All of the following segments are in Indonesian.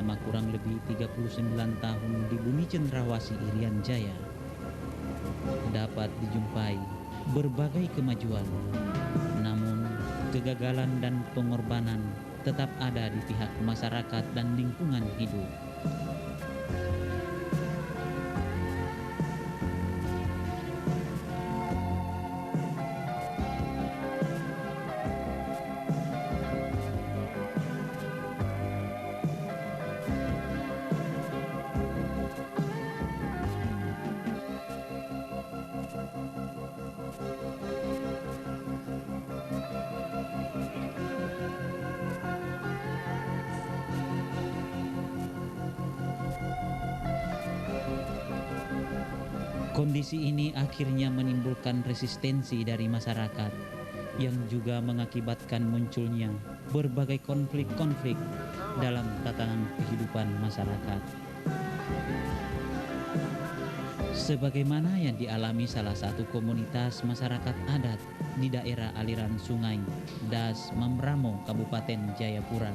selama kurang lebih 39 tahun di bumi cendrawasih Irian Jaya, dapat dijumpai berbagai kemajuan, namun kegagalan dan pengorbanan tetap ada di pihak masyarakat dan lingkungan hidup. Kondisi ini akhirnya menimbulkan resistensi dari masyarakat yang juga mengakibatkan munculnya berbagai konflik-konflik dalam tatanan kehidupan masyarakat. Sebagaimana yang dialami salah satu komunitas masyarakat adat di daerah aliran sungai Das Mambramo, Kabupaten Jayapura.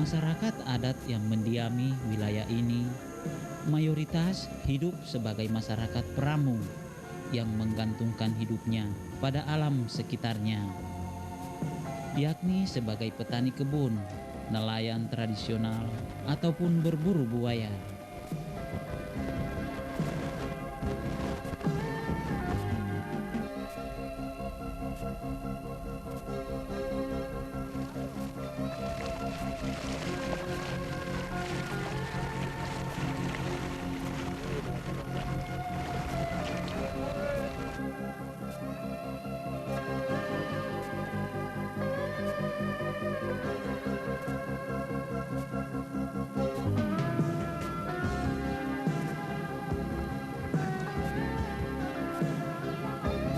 Masyarakat adat yang mendiami wilayah ini mayoritas hidup sebagai masyarakat pramu yang menggantungkan hidupnya pada alam sekitarnya, yakni sebagai petani kebun, nelayan tradisional, ataupun berburu buaya.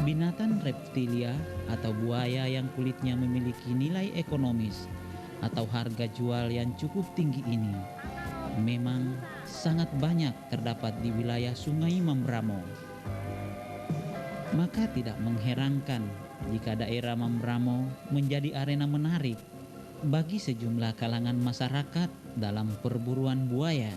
Binatang reptilia atau buaya yang kulitnya memiliki nilai ekonomis atau harga jual yang cukup tinggi ini memang sangat banyak terdapat di wilayah Sungai Mambramo. Maka tidak mengherankan jika daerah Mambramo menjadi arena menarik bagi sejumlah kalangan masyarakat dalam perburuan buaya.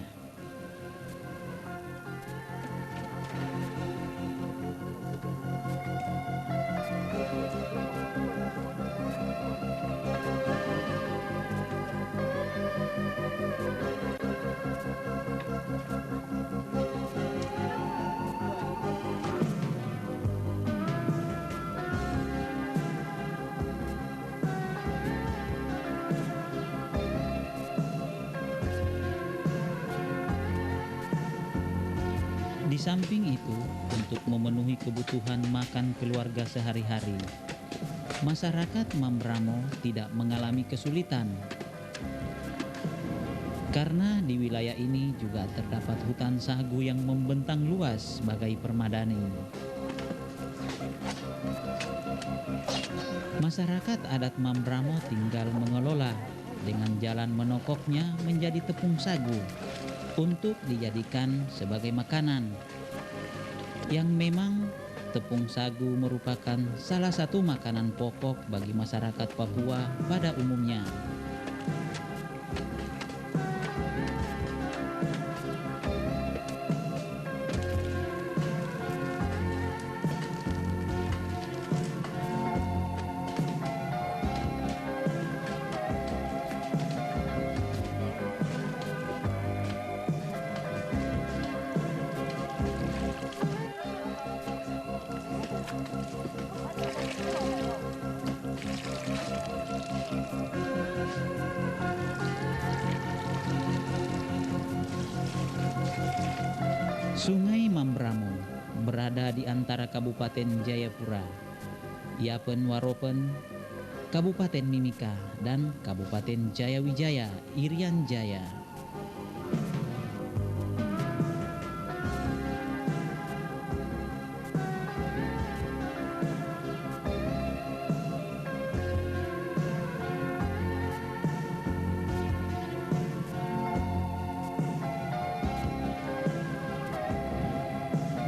Di samping itu, untuk memenuhi kebutuhan makan keluarga sehari-hari, masyarakat Mambramo tidak mengalami kesulitan. Karena di wilayah ini juga terdapat hutan sagu yang membentang luas sebagai permadani. Masyarakat adat Mambramo tinggal mengelola dengan jalan menokoknya menjadi tepung sagu untuk dijadikan sebagai makanan, yang memang tepung sagu merupakan salah satu makanan pokok bagi masyarakat Papua pada umumnya. Sungai Mambramo berada di antara Kabupaten Jayapura, Yapen Waropen, Kabupaten Mimika, dan Kabupaten Jayawijaya, Irian Jaya.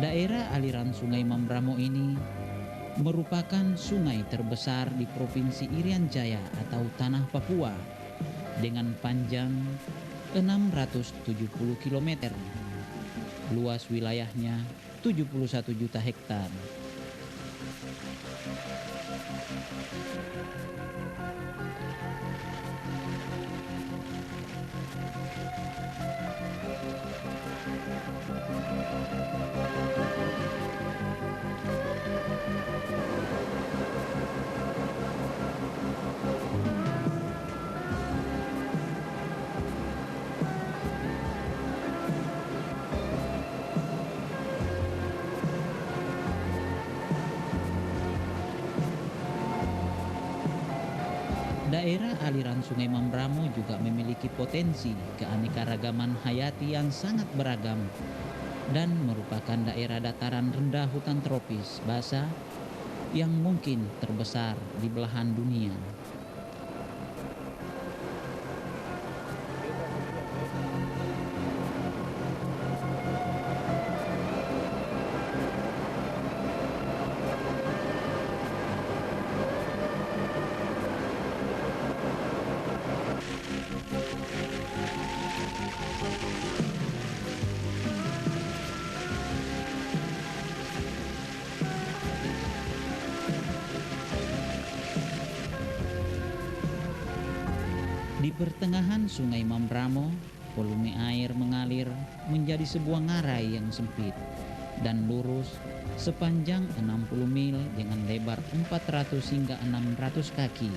Daerah aliran Sungai Mambramo ini merupakan sungai terbesar di Provinsi Irian Jaya atau Tanah Papua dengan panjang 670 km. Luas wilayahnya 71 juta hektar. Daerah aliran Sungai Mambramo juga memiliki potensi keanekaragaman hayati yang sangat beragam dan merupakan daerah dataran rendah hutan tropis basah yang mungkin terbesar di belahan dunia. Di pertengahan Sungai Mambramo, volume air mengalir menjadi sebuah ngarai yang sempit dan lurus sepanjang 60 mil dengan lebar 400 hingga 600 kaki.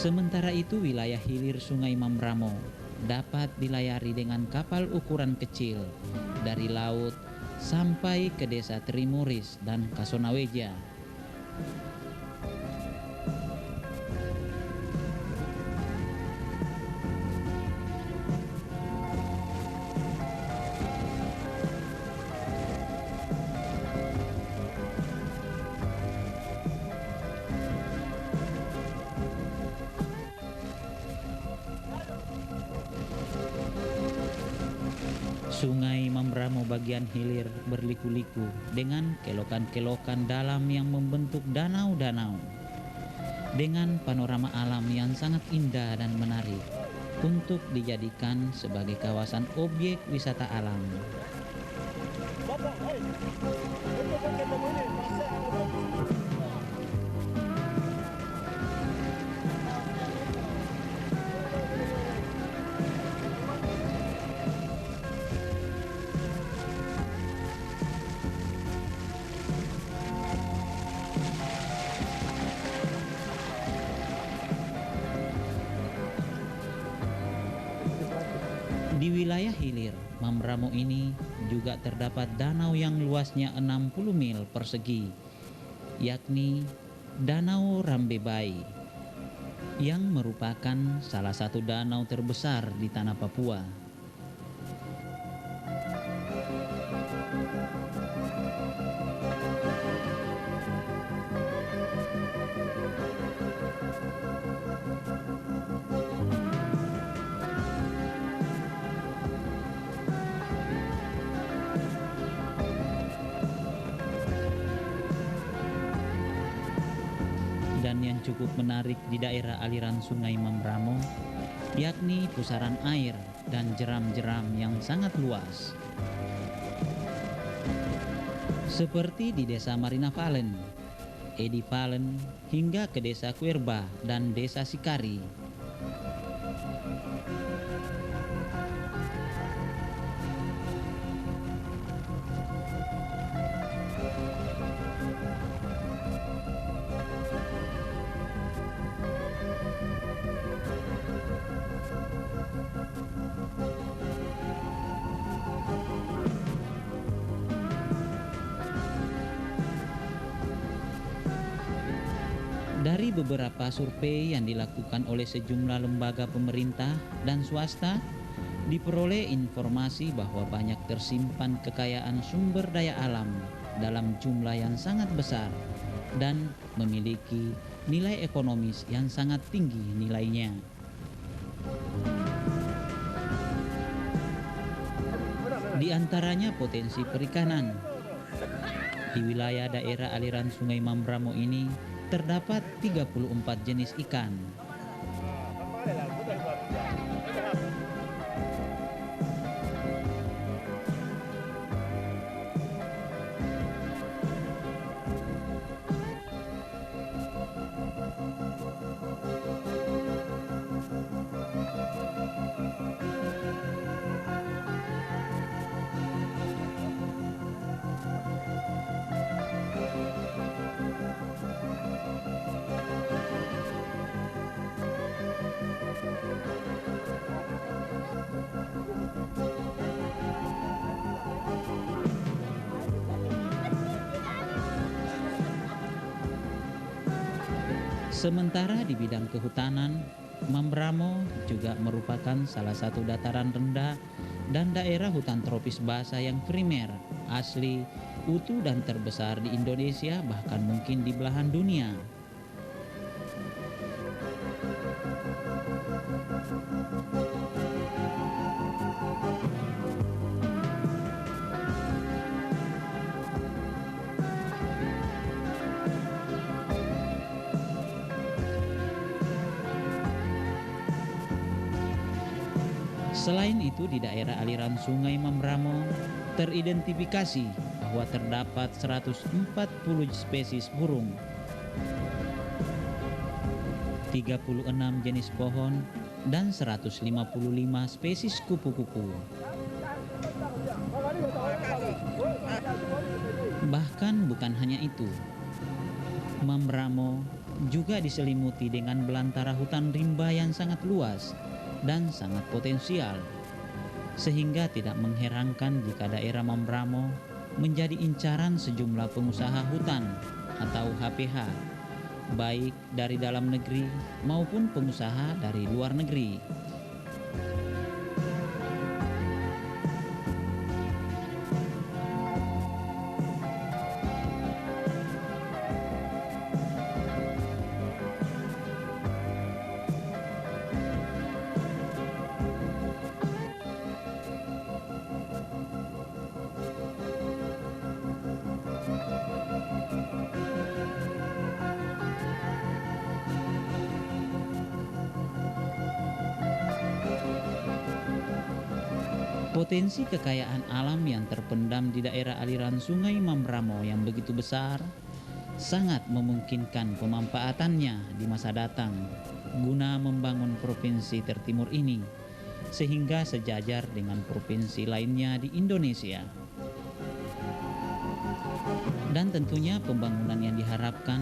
Sementara itu wilayah hilir Sungai Mambramo dapat dilayari dengan kapal ukuran kecil dari laut sampai ke desa Trimuris dan Kasonaweja. Sungai Mambramo bagian hilir berliku-liku dengan kelokan-kelokan dalam yang membentuk danau-danau. Dengan panorama alam yang sangat indah dan menarik untuk dijadikan sebagai kawasan objek wisata alam. Di wilayah hilir Mambramo ini juga terdapat danau yang luasnya 60 mil persegi, yakni Danau Rambebai, yang merupakan salah satu danau terbesar di tanah Papua. Dan yang cukup menarik di daerah aliran Sungai Mambramo yakni pusaran air dan jeram-jeram yang sangat luas. Seperti di desa Marina Valen, Edi Valen, hingga ke desa Kuerba dan desa Sikari. Dari beberapa survei yang dilakukan oleh sejumlah lembaga pemerintah dan swasta, diperoleh informasi bahwa banyak tersimpan kekayaan sumber daya alam dalam jumlah yang sangat besar dan memiliki nilai ekonomis yang sangat tinggi nilainya. Di antaranya potensi perikanan. Di wilayah daerah aliran Sungai Mambramo ini terdapat 34 jenis ikan. Sementara di bidang kehutanan, Mambramo juga merupakan salah satu dataran rendah dan daerah hutan tropis basah yang primer, asli, utuh dan terbesar di Indonesia, bahkan mungkin di belahan dunia. Selain itu, di daerah aliran Sungai Mambramo teridentifikasi bahwa terdapat 140 spesies burung, 36 jenis pohon, dan 155 spesies kupu-kupu. Bahkan bukan hanya itu, Mambramo juga diselimuti dengan belantara hutan rimba yang sangat luas dan sangat potensial, sehingga tidak mengherankan jika daerah Mambramo menjadi incaran sejumlah pengusaha hutan atau HPH, baik dari dalam negeri maupun pengusaha dari luar negeri. Potensi kekayaan alam yang terpendam di daerah aliran Sungai Mambramo yang begitu besar sangat memungkinkan pemanfaatannya di masa datang guna membangun provinsi tertimur ini sehingga sejajar dengan provinsi lainnya di Indonesia. Dan tentunya pembangunan yang diharapkan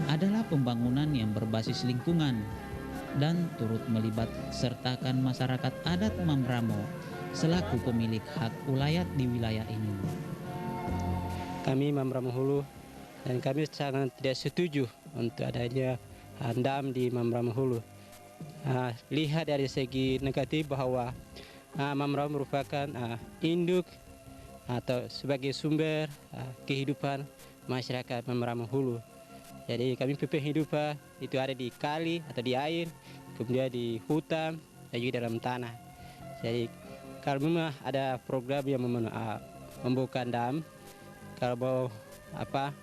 adalah pembangunan yang berbasis lingkungan dan turut melibat sertakan masyarakat adat Mambramo selaku pemilik hak ulayat di wilayah ini. Kami Mambramo Hulu dan kami sangat tidak setuju untuk adanya dam di Mambramo Hulu. Lihat dari segi negatif bahwa Mambramo merupakan induk atau sebagai sumber kehidupan masyarakat Mambramo Hulu. Jadi kami penghidupan itu ada di kali atau di air, kemudian di hutan dan juga dalam tanah. Jadi kalau memang ada program yang membuka dam, kalau mau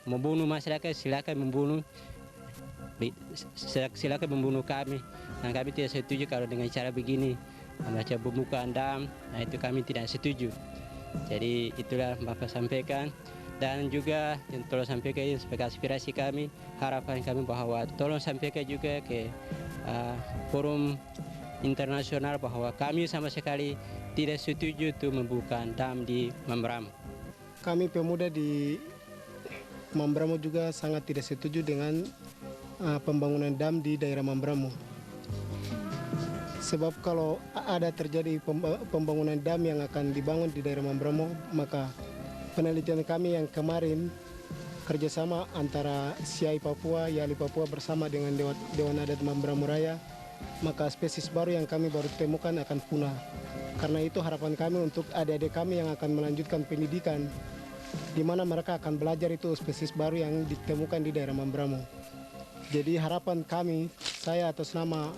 membunuh masyarakat silakan membunuh kami. Dan kami tidak setuju kalau dengan cara begini macam pembukaan dam, nah itu kami tidak setuju. Jadi itulah Bapak sampaikan. Dan juga yang tolong sampaikan sebagai aspirasi kami, harapan kami bahwa tolong sampaikan juga ke forum internasional bahwa kami sama sekali tidak setuju untuk membuka dam di Mambramo. Kami pemuda di Mambramo juga sangat tidak setuju dengan pembangunan dam di daerah Mambramo. Sebab kalau ada terjadi pembangunan dam yang akan dibangun di daerah Mambramo, maka penelitian kami yang kemarin kerjasama antara SIAI Papua, YALI Papua bersama dengan Dewan Adat Mambramo Raya, maka spesies baru yang kami baru temukan akan punah. Karena itu harapan kami untuk adik-adik kami yang akan melanjutkan pendidikan, di mana mereka akan belajar itu spesies baru yang ditemukan di daerah Mambramo. Jadi harapan kami, saya atas nama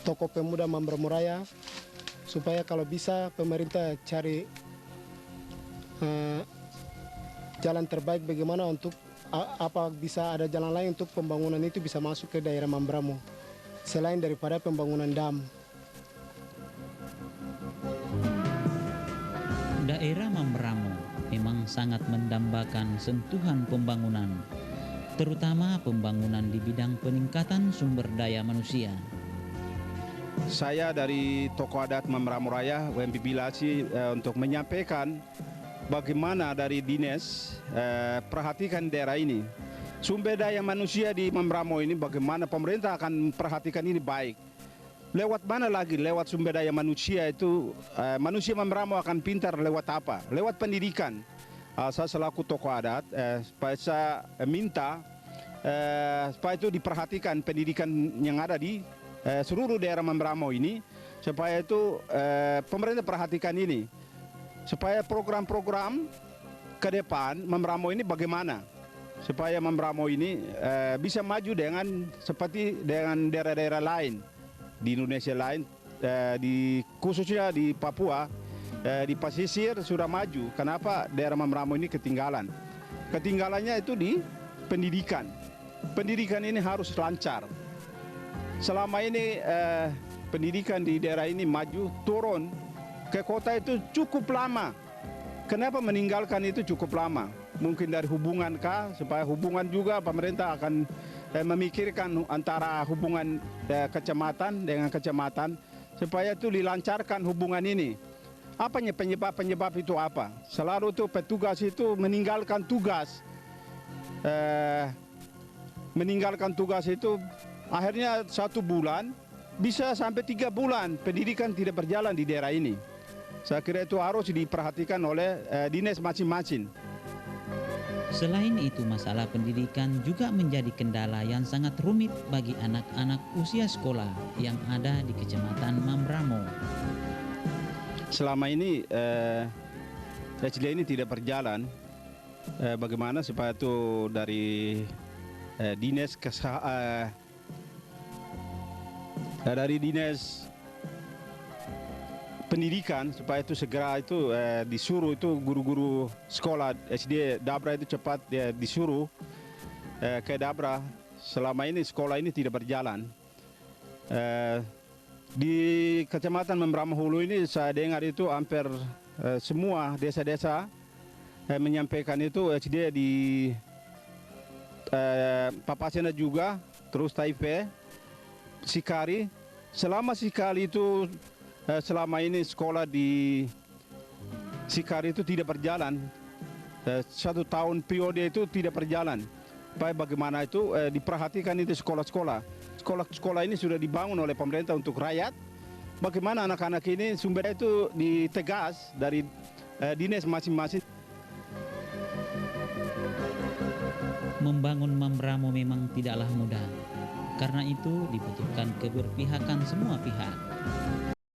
Tokoh Pemuda Mambramo Raya, supaya kalau bisa pemerintah cari jalan terbaik bagaimana untuk apa bisa ada jalan lain untuk pembangunan itu bisa masuk ke daerah Mambramo selain daripada pembangunan dam. Daerah Mambramo memang sangat mendambakan sentuhan pembangunan, terutama pembangunan di bidang peningkatan sumber daya manusia. Saya dari Tokoh Adat Mambramo Raya, WMP Bilasi, untuk menyampaikan bagaimana dari dinas perhatikan daerah ini. Sumber daya manusia di Mambramo ini bagaimana pemerintah akan perhatikan ini baik. Lewat mana lagi? Lewat sumber daya manusia itu, manusia Mambramo akan pintar lewat apa? Lewat pendidikan. Saya selaku tokoh adat, supaya saya minta supaya itu diperhatikan pendidikan yang ada di seluruh daerah Mambramo ini, supaya itu pemerintah perhatikan ini. Supaya program-program ke depan Mambramo ini bagaimana? Supaya Mambramo ini bisa maju seperti dengan daerah-daerah lain di Indonesia lain, khususnya di Papua, di pesisir sudah maju. Kenapa daerah Mambramo ini ketinggalan? Ketinggalannya itu di pendidikan. Pendidikan ini harus lancar. Selama ini pendidikan di daerah ini maju, turun ke kota itu cukup lama. Kenapa meninggalkan itu cukup lama? Mungkin dari hubungan kah, supaya hubungan juga pemerintah akan memikirkan antara hubungan kecamatan dengan kecamatan, supaya itu dilancarkan hubungan ini. Apanya penyebab itu apa? Selalu itu petugas itu meninggalkan tugas. Meninggalkan tugas itu akhirnya 1 bulan, bisa sampai 3 bulan pendidikan tidak berjalan di daerah ini. Saya kira itu harus diperhatikan oleh dinas masing-masing. Selain itu, masalah pendidikan juga menjadi kendala yang sangat rumit bagi anak-anak usia sekolah yang ada di Kecamatan Mambramo. Selama ini SD ini tidak berjalan. Bagaimana supaya itu dari dinas dari dinas pendidikan, supaya itu segera itu disuruh itu guru-guru sekolah SD Dabra itu cepat disuruh ke Dabra. Selama ini sekolah ini tidak berjalan. Di Kecamatan Mambramo Hulu ini saya dengar itu hampir semua desa-desa menyampaikan itu SD di Papasena juga, terus Taipe, Sikari. Selama Sikari itu selama ini sekolah di Sikari itu tidak berjalan. 1 tahun periode itu tidak berjalan. Bagaimana itu diperhatikan itu sekolah-sekolah. Sekolah-sekolah ini sudah dibangun oleh pemerintah untuk rakyat. Bagaimana anak-anak ini sumbernya itu ditegas dari dinas masing-masing. Membangun Mambramo memang tidaklah mudah. Karena itu dibutuhkan keberpihakan semua pihak.